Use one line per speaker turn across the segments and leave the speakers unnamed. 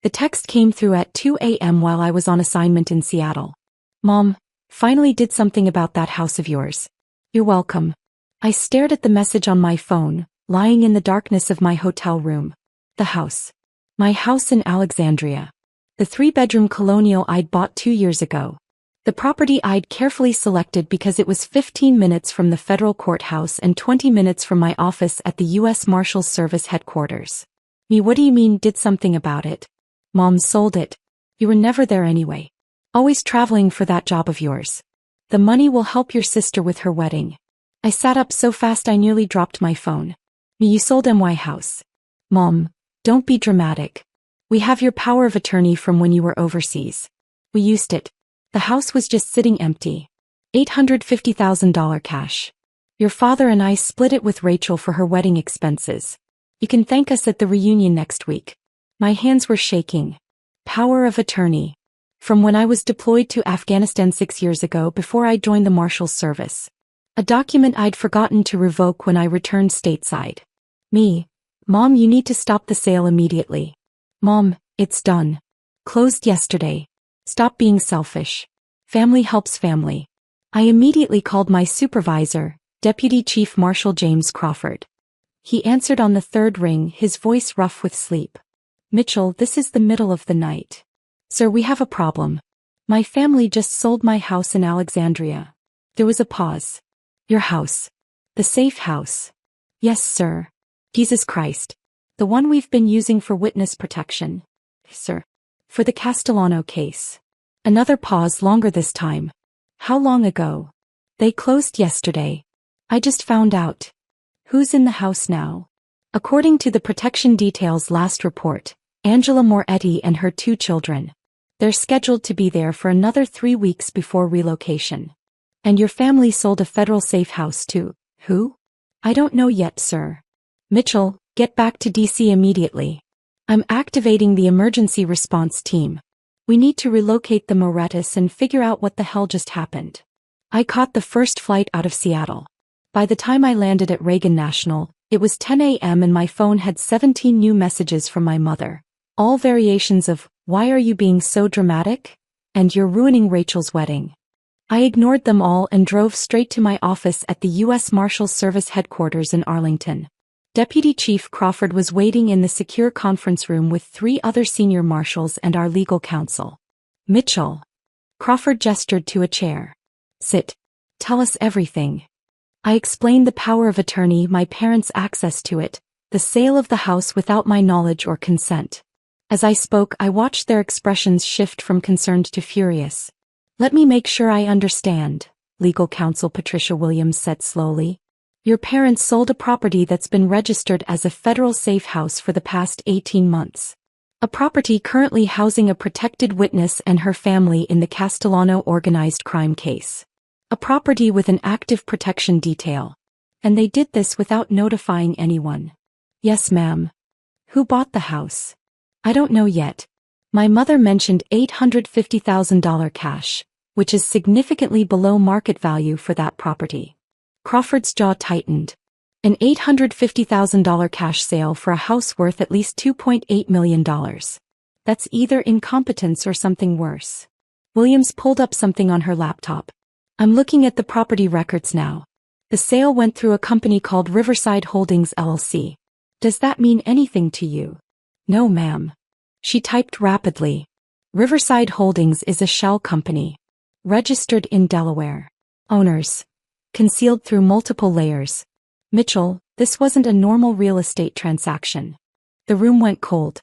The text came through at 2 a.m. while I was on assignment in Seattle. Mom, finally did something about that house of yours. You're welcome. I stared at the message on my phone, lying in the darkness of my hotel room. The house. My house in Alexandria. The 3-bedroom colonial I'd bought 2 years ago. The property I'd carefully selected because it was 15 minutes from the federal courthouse and 20 minutes from my office at the U.S. Marshals Service headquarters. Me, what do you mean did something about it? Mom sold it. You were never there anyway. Always traveling for that job of yours. The money will help your sister with her wedding. I sat up so fast I nearly dropped my phone. Me, you sold my house. Mom, don't be dramatic. We have your power of attorney from when you were overseas. We used it. The house was just sitting empty. $850,000 cash. Your father and I split it with Rachel for her wedding expenses. You can thank us at the reunion next week. My hands were shaking. Power of attorney. From when I was deployed to Afghanistan 6 years ago before I joined the Marshals Service. A document I'd forgotten to revoke when I returned stateside. Me. Mom, you need to stop the sale immediately. Mom, it's done. Closed yesterday. Stop being selfish. Family helps family. I immediately called my supervisor, Deputy Chief Marshal James Crawford. He answered on the third ring, his voice rough with sleep. Mitchell, this is the middle of the night. Sir, we have a problem. My family just sold my house in Alexandria. There was a pause. Your house. The safe house. Yes, sir. Jesus Christ. The one we've been using for witness protection. Sir. For the Castellano case. Another pause, longer this time. How long ago? They closed yesterday. I just found out. Who's in the house now? According to the protection details last report, Angela Moretti and her 2 children. They're scheduled to be there for another 3 weeks before relocation. And your family sold a federal safe house to who? I don't know yet, sir. Mitchell, get back to DC immediately. I'm activating the emergency response team. We need to relocate the Morettis and figure out what the hell just happened. I caught the first flight out of Seattle. By the time I landed at Reagan National, it was 10 a.m. and my phone had 17 new messages from my mother. All variations of, "Why are you being so dramatic?" and "You're ruining Rachel's wedding." I ignored them all and drove straight to my office at the U.S. Marshals Service headquarters in Arlington. Deputy Chief Crawford was waiting in the secure conference room with 3 other senior marshals and our legal counsel. Mitchell. Crawford gestured to a chair. Sit. Tell us everything. I explained the power of attorney, my parents' access to it, the sale of the house without my knowledge or consent. As I spoke, I watched their expressions shift from concerned to furious. Let me make sure I understand, legal counsel Patricia Williams said slowly. Your parents sold a property that's been registered as a federal safe house for the past 18 months. A property currently housing a protected witness and her family in the Castellano organized crime case. A property with an active protection detail. And they did this without notifying anyone. Yes, ma'am. Who bought the house? I don't know yet. My mother mentioned $850,000 cash, which is significantly below market value for that property. Crawford's jaw tightened. An $850,000 cash sale for a house worth at least $2.8 million. That's either incompetence or something worse. Williams pulled up something on her laptop. I'm looking at the property records now. The sale went through a company called Riverside Holdings LLC. Does that mean anything to you? No, ma'am. She typed rapidly. Riverside Holdings is a shell company. Registered in Delaware. Owners. Concealed through multiple layers. Mitchell, this wasn't a normal real estate transaction. The room went cold.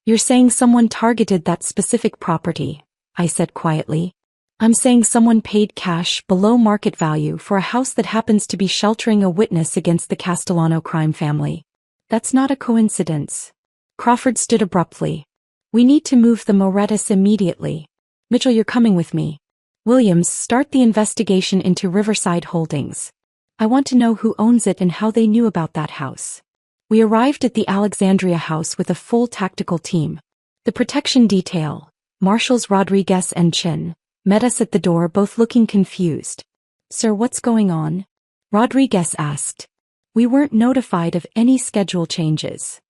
You're saying someone targeted that specific property, I said quietly. I'm saying someone paid cash below market value for a house that happens to be sheltering a witness against the Castellano crime family. That's not a coincidence. Crawford stood abruptly. We need to move the Morettis immediately. Mitchell, you're coming with me. Williams, start the investigation into Riverside Holdings. I want to know who owns it and how they knew about that house. We arrived at the Alexandria house with a full tactical team. The protection detail, Marshals Rodriguez and Chin, met us at the door, both looking confused. Sir, what's going on? Rodriguez asked. We weren't notified of any schedule changes.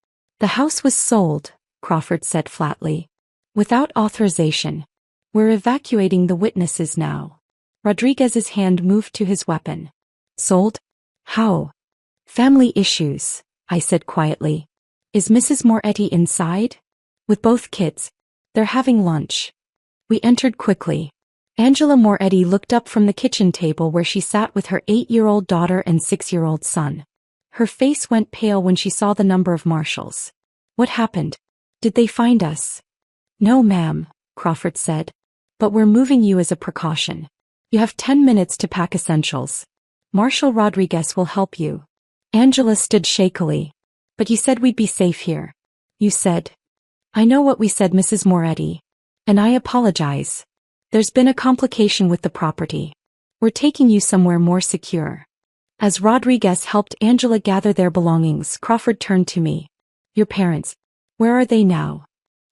The house was sold, Crawford said flatly. Without authorization. We're evacuating the witnesses now. Rodriguez's hand moved to his weapon. Sold? How? Family issues, I said quietly. Is Mrs. Moretti inside? With both kids. They're having lunch. We entered quickly. Angela Moretti looked up from the kitchen table where she sat with her 8-year-old daughter and 6-year-old son. Her face went pale when she saw the number of marshals. What happened? Did they find us? No, ma'am, Crawford said. But we're moving you as a precaution. You have 10 minutes to pack essentials. Marshal Rodriguez will help you. Angela stood shakily. But you said we'd be safe here. You said. I know what we said, Mrs. Moretti. And I apologize. There's been a complication with the property. We're taking you somewhere more secure. As Rodriguez helped Angela gather their belongings, Crawford turned to me. Your parents. Where are they now?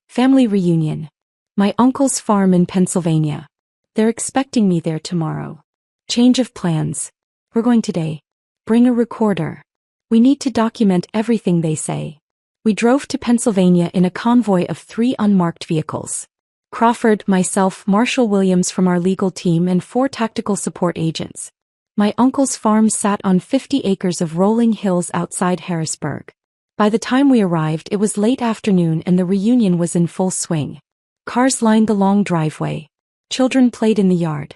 Family reunion. My uncle's farm in Pennsylvania. They're expecting me there tomorrow. Change of plans. We're going today. Bring a recorder. We need to document everything they say. We drove to Pennsylvania in a convoy of 3 unmarked vehicles. Crawford, myself, Marshal Williams from our legal team, and 4 tactical support agents. My uncle's farm sat on 50 acres of rolling hills outside Harrisburg. By the time we arrived, it was late afternoon and the reunion was in full swing. Cars lined the long driveway. Children played in the yard.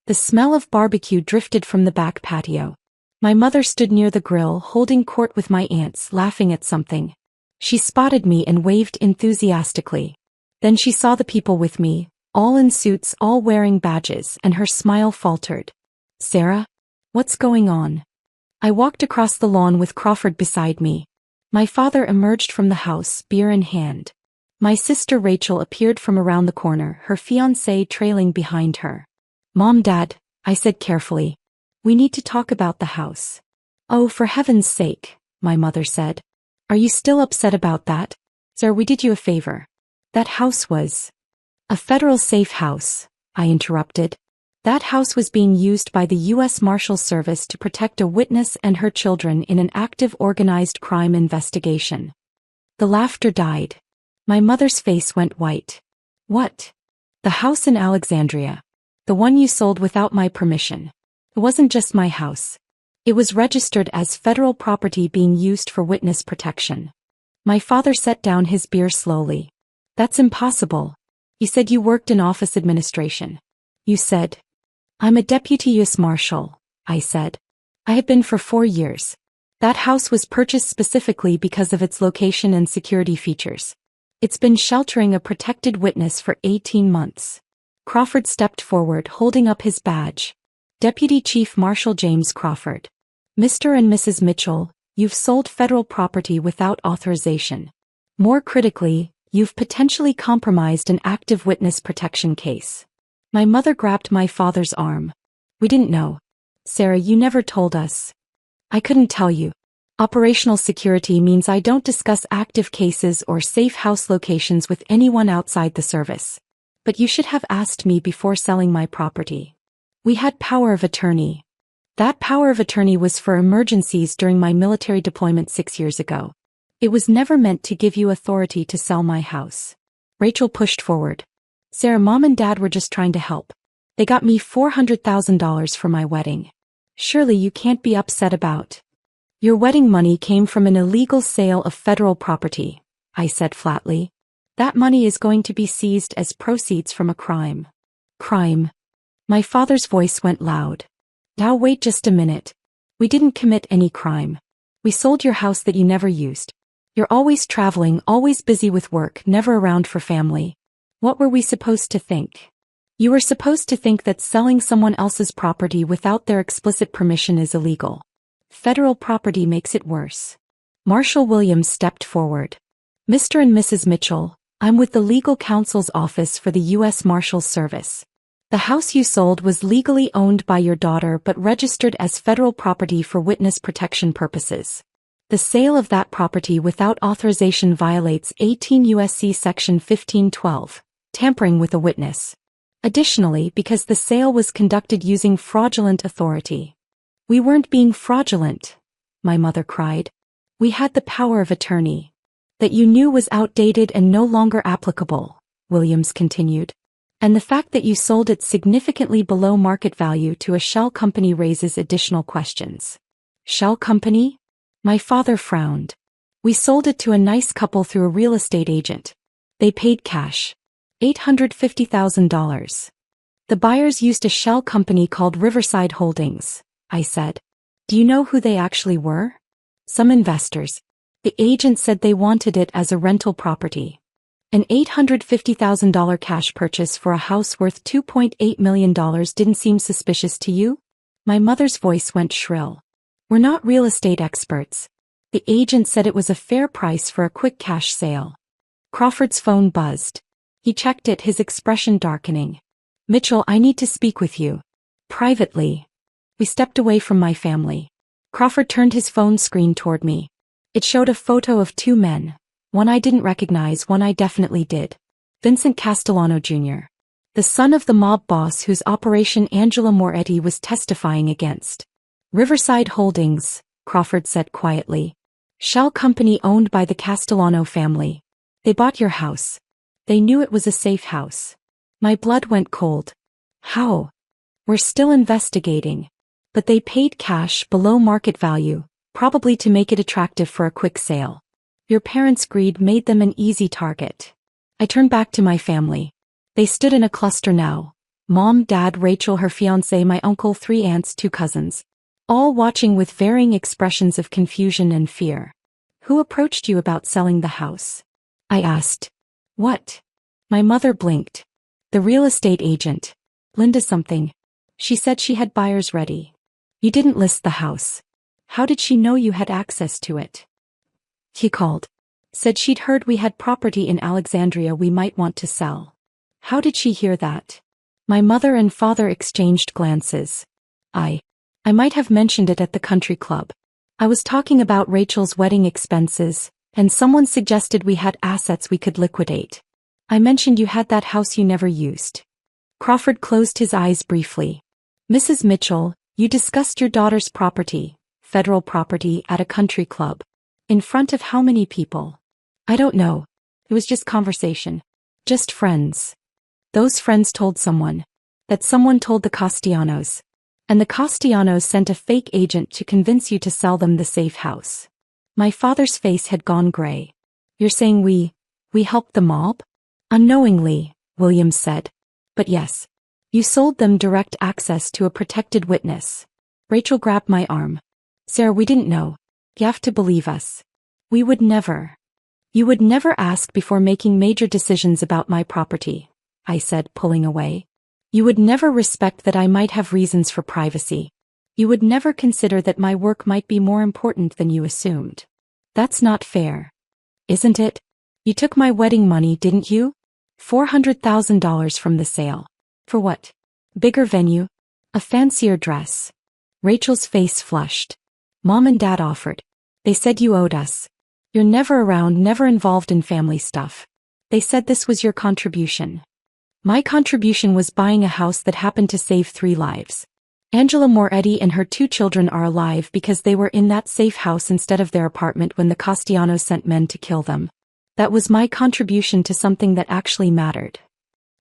The smell of barbecue drifted from the back patio. My mother stood near the grill holding court with my aunts, laughing at something. She spotted me and waved enthusiastically. Then she saw the people with me, all in suits, all wearing badges, and her smile faltered. Sarah? What's going on? I walked across the lawn with Crawford beside me. My father emerged from the house, beer in hand. My sister Rachel appeared from around the corner, her fiancé trailing behind her. Mom, Dad, I said carefully. We need to talk about the house. Oh, for heaven's sake, my mother said. Are you still upset about that? Sir, we did you a favor. That house was a federal safe house, I interrupted. That house was being used by the U.S. Marshals Service to protect a witness and her children in an active organized crime investigation. The laughter died. My mother's face went white. What? The house in Alexandria. The one you sold without my permission. It wasn't just my house. It was registered as federal property being used for witness protection. My father set down his beer slowly. That's impossible. You said you worked in office administration. You said. I'm a deputy U.S. Marshal, I said. I have been for 4 years. That house was purchased specifically because of its location and security features. It's been sheltering a protected witness for 18 months. Crawford stepped forward, holding up his badge. Deputy Chief Marshal James Crawford. Mr. and Mrs. Mitchell, you've sold federal property without authorization. More critically, you've potentially compromised an active witness protection case. My mother grabbed my father's arm. We didn't know. Sarah, you never told us. I couldn't tell you. Operational security means I don't discuss active cases or safe house locations with anyone outside the service. But you should have asked me before selling my property. We had power of attorney. That power of attorney was for emergencies during my military deployment 6 years ago. It was never meant to give you authority to sell my house. Rachel pushed forward. Sarah, Mom and Dad were just trying to help. They got me $400,000 for my wedding. Surely you can't be upset about. Your wedding money came from an illegal sale of federal property, I said flatly. That money is going to be seized as proceeds from a crime. Crime. My father's voice went loud. Now wait just a minute. We didn't commit any crime. We sold your house that you never used. You're always traveling, always busy with work, never around for family. What were we supposed to think? You were supposed to think that selling someone else's property without their explicit permission is illegal. Federal property makes it worse. Marshal Williams stepped forward. Mr. and Mrs. Mitchell, I'm with the legal counsel's office for the U.S. Marshals Service. The house you sold was legally owned by your daughter but registered as federal property for witness protection purposes. The sale of that property without authorization violates 18 U.S.C. Section 1512, tampering with a witness. Additionally, because the sale was conducted using fraudulent authority. We weren't being fraudulent, my mother cried. We had the power of attorney. That you knew was outdated and no longer applicable, Williams continued. And the fact that you sold it significantly below market value to a shell company raises additional questions. Shell company? My father frowned. We sold it to a nice couple through a real estate agent. They paid cash. $850,000. The buyers used a shell company called Riverside Holdings, I said. Do you know who they actually were? Some investors. The agent said they wanted it as a rental property. An $850,000 cash purchase for a house worth $2.8 million didn't seem suspicious to you? My mother's voice went shrill. We're not real estate experts. The agent said it was a fair price for a quick cash sale. Crawford's phone buzzed. He checked it, his expression darkening. Mitchell, I need to speak with you. Privately. We stepped away from my family. Crawford turned his phone screen toward me. It showed a photo of two men. One I didn't recognize, one I definitely did. Vincent Castellano Jr. The son of the mob boss whose Operation Angela Moretti was testifying against. Riverside Holdings, Crawford said quietly. Shell company owned by the Castellano family. They bought your house. They knew it was a safe house. My blood went cold. How? We're still investigating. But they paid cash below market value, probably to make it attractive for a quick sale. Your parents' greed made them an easy target. I turned back to my family. They stood in a cluster now. Mom, Dad, Rachel, her fiancé, my uncle, 3 aunts, 2 cousins. All watching with varying expressions of confusion and fear. Who approached you about selling the house? I asked. What? My mother blinked. The real estate agent. Linda something. She said she had buyers ready. You didn't list the house. How did she know you had access to it? She called. Said she'd heard we had property in Alexandria we might want to sell. How did she hear that? My mother and father exchanged glances. I might have mentioned it at the country club. I was talking about Rachel's wedding expenses, and someone suggested we had assets we could liquidate. I mentioned you had that house you never used. Crawford closed his eyes briefly. Mrs. Mitchell, you discussed your daughter's property, federal property, at a country club. In front of how many people? I don't know. It was just conversation. Just friends. Those friends told someone. That someone told the Castellanos. And the Castellanos sent a fake agent to convince you to sell them the safe house. My father's face had gone gray. You're saying we helped the mob? Unknowingly, Williams said. But yes. You sold them direct access to a protected witness. Rachel grabbed my arm. Sarah, we didn't know. You have to believe us. We would never. You would never ask before making major decisions about my property, I said, pulling away. You would never respect that I might have reasons for privacy. You would never consider that my work might be more important than you assumed. That's not fair. Isn't it? You took my wedding money, didn't you? $400,000 from the sale. For what? Bigger venue? A fancier dress? Rachel's face flushed. Mom and Dad offered. They said you owed us. You're never around, never involved in family stuff. They said this was your contribution. My contribution was buying a house that happened to save 3 lives. Angela Moretti and her 2 children are alive because they were in that safe house instead of their apartment when the Castellanos sent men to kill them. That was my contribution to something that actually mattered.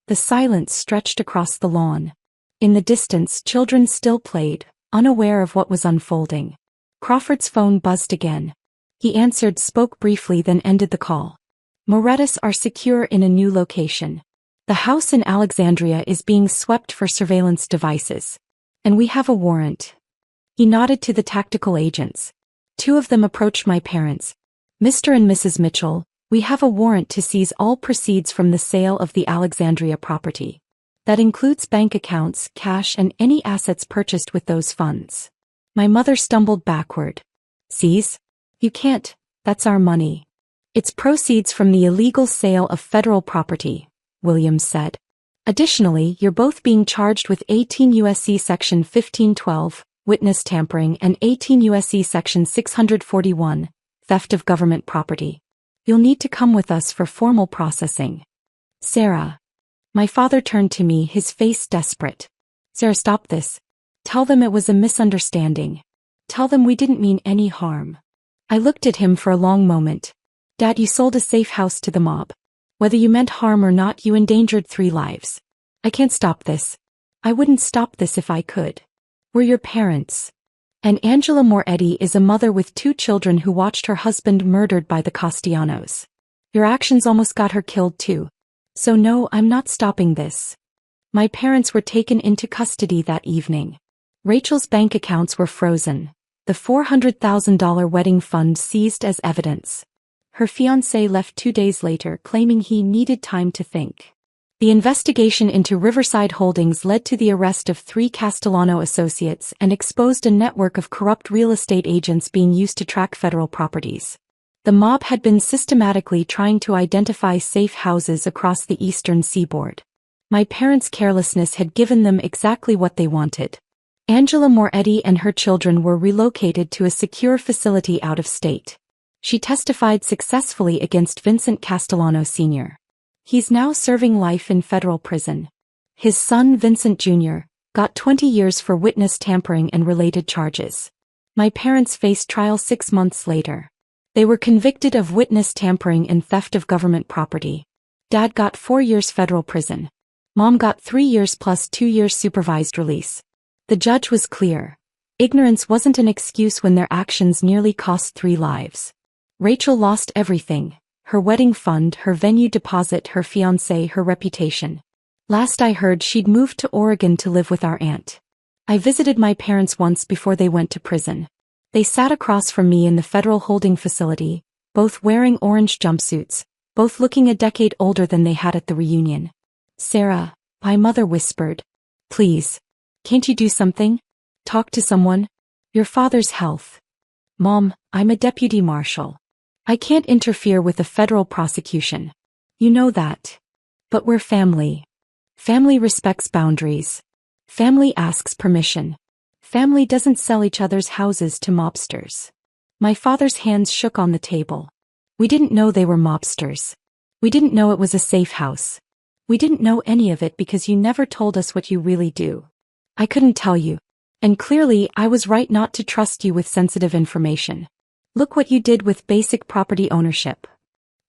The silence stretched across the lawn. In the distance, children still played, unaware of what was unfolding. Crawford's phone buzzed again. He answered, spoke briefly, then ended the call. Morettis are secure in a new location. The house in Alexandria is being swept for surveillance devices. And we have a warrant. He nodded to the tactical agents. 2 of them approached my parents. Mr. and Mrs. Mitchell, we have a warrant to seize all proceeds from the sale of the Alexandria property. That includes bank accounts, cash, and any assets purchased with those funds. My mother stumbled backward. Seize? You can't, that's our money. It's proceeds from the illegal sale of federal property, Williams said. Additionally, you're both being charged with 18 U.S.C. Section 1512, witness tampering, and 18 U.S.C. Section 641, theft of government property. You'll need to come with us for formal processing. Sarah. My father turned to me, his face desperate. Sarah, stop this. Tell them it was a misunderstanding. Tell them we didn't mean any harm. I looked at him for a long moment. Dad, you sold a safe house to the mob. Whether you meant harm or not, you endangered 3 lives. I can't stop this. I wouldn't stop this if I could. We're your parents. And Angela Moretti is a mother with 2 children who watched her husband murdered by the Castellanos. Your actions almost got her killed too. So no, I'm not stopping this. My parents were taken into custody that evening. Rachel's bank accounts were frozen. The $400,000 wedding fund seized as evidence. Her fiancé left 2 days later, claiming he needed time to think. The investigation into Riverside Holdings led to the arrest of 3 Castellano associates and exposed a network of corrupt real estate agents being used to track federal properties. The mob had been systematically trying to identify safe houses across the eastern seaboard. My parents' carelessness had given them exactly what they wanted. Angela Moretti and her children were relocated to a secure facility out of state. She testified successfully against Vincent Castellano Sr. He's now serving life in federal prison. His son Vincent Jr. got 20 years for witness tampering and related charges. My parents faced trial 6 months later. They were convicted of witness tampering and theft of government property. Dad got 4 years federal prison. Mom got 3 years plus 2 years supervised release. The judge was clear. Ignorance wasn't an excuse when their actions nearly cost 3 lives. Rachel lost everything: her wedding fund, her venue deposit, her fiancé, her reputation. Last I heard, she'd moved to Oregon to live with our aunt. I visited my parents once before they went to prison. They sat across from me in the federal holding facility, both wearing orange jumpsuits, both looking a decade older than they had at the reunion. "Sarah," my mother whispered. "Please. Can't you do something? Talk to someone? Your father's health." "Mom, I'm a deputy marshal. I can't interfere with a federal prosecution. You know that. But we're family. Family respects boundaries. Family asks permission. Family doesn't sell each other's houses to mobsters." My father's hands shook on the table. "We didn't know they were mobsters. We didn't know it was a safe house. We didn't know any of it because you never told us what you really do. I couldn't tell you. And clearly I was right not to trust you with sensitive information. Look what you did with basic property ownership."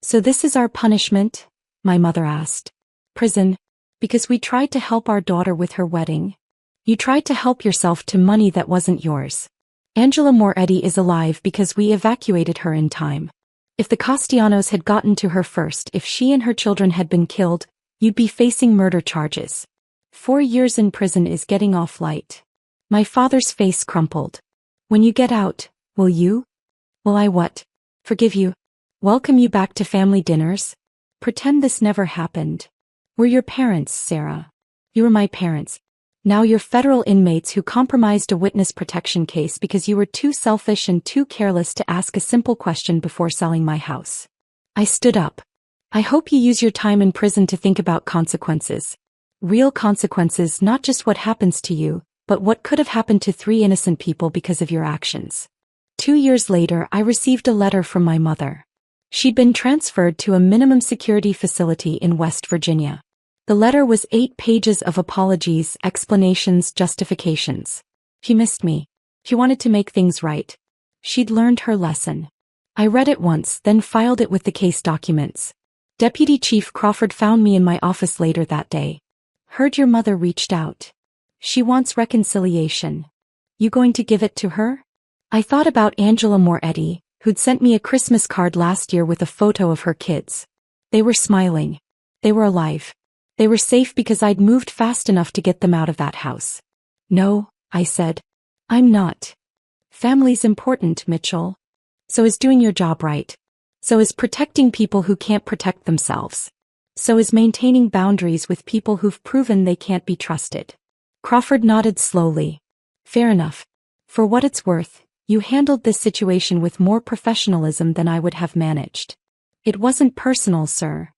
"So this is our punishment?" my mother asked. "Prison? Because we tried to help our daughter with her wedding? You tried to help yourself to money that wasn't yours. Angela Moretti is alive because we evacuated her in time. If the Castellanos had gotten to her first, if she and her children had been killed, you'd be facing murder charges. 4 years in prison is getting off light." My father's face crumpled. "When you get out, will you?" "Will I what? Forgive you? Welcome you back to family dinners? Pretend this never happened? We're your parents, Sarah. You were my parents. Now you're federal inmates who compromised a witness protection case because you were too selfish and too careless to ask a simple question before selling my house." I stood up. "I hope you use your time in prison to think about consequences. Real consequences, not just what happens to you, but what could have happened to 3 innocent people because of your actions." 2 years later, I received a letter from my mother. She'd been transferred to a minimum security facility in West Virginia. The letter was 8 pages of apologies, explanations, justifications. She missed me. She wanted to make things right. She'd learned her lesson. I read it once, then filed it with the case documents. Deputy Chief Crawford found me in my office later that day. "Heard your mother reached out. She wants reconciliation. You going to give it to her?" I thought about Angela Moretti, who'd sent me a Christmas card last year with a photo of her kids. They were smiling. They were alive. They were safe because I'd moved fast enough to get them out of that house. "No," I said. "I'm not. Family's important, Mitchell. So is doing your job right. So is protecting people who can't protect themselves. So is maintaining boundaries with people who've proven they can't be trusted." Crawford nodded slowly. "Fair enough. For what it's worth, you handled this situation with more professionalism than I would have managed." "It wasn't personal, sir.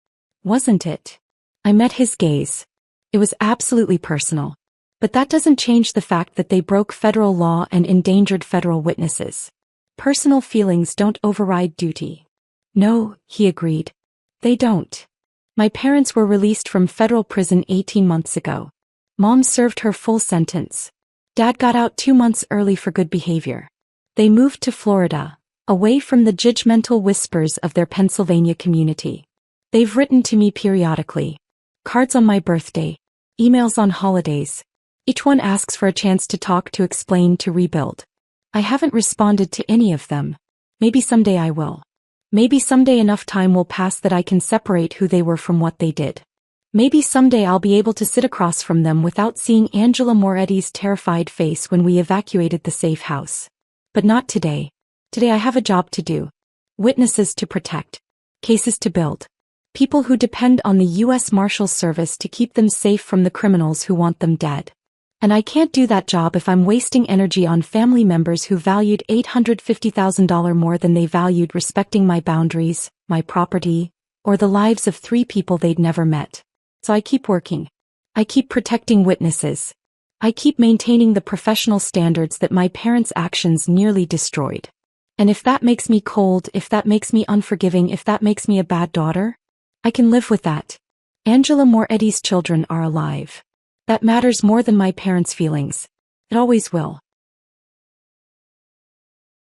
Wasn't it?" I met his gaze. "It was absolutely personal. But that doesn't change the fact that they broke federal law and endangered federal witnesses. Personal feelings don't override duty." "No," he agreed. "They don't. My parents were released from federal prison 18 months ago. Mom served her full sentence. Dad got out 2 months early for good behavior. They moved to Florida, away from the judgmental whispers of their Pennsylvania community. They've written to me periodically. Cards on my birthday. Emails on holidays. Each one asks for a chance to talk, to explain, to rebuild. I haven't responded to any of them. Maybe someday I will. Maybe someday enough time will pass that I can separate who they were from what they did. Maybe someday I'll be able to sit across from them without seeing Angela Moretti's terrified face when we evacuated the safe house. But not today. Today I have a job to do. Witnesses to protect. Cases to build. People who depend on the U.S. Marshals Service to keep them safe from the criminals who want them dead. And I can't do that job if I'm wasting energy on family members who valued $850,000 more than they valued respecting my boundaries, my property, or the lives of 3 people they'd never met. So I keep working. I keep protecting witnesses. I keep maintaining the professional standards that my parents' actions nearly destroyed. And if that makes me cold, if that makes me unforgiving, if that makes me a bad daughter, I can live with that. Angela Moretti's children are alive. That matters more than my parents' feelings. It always will.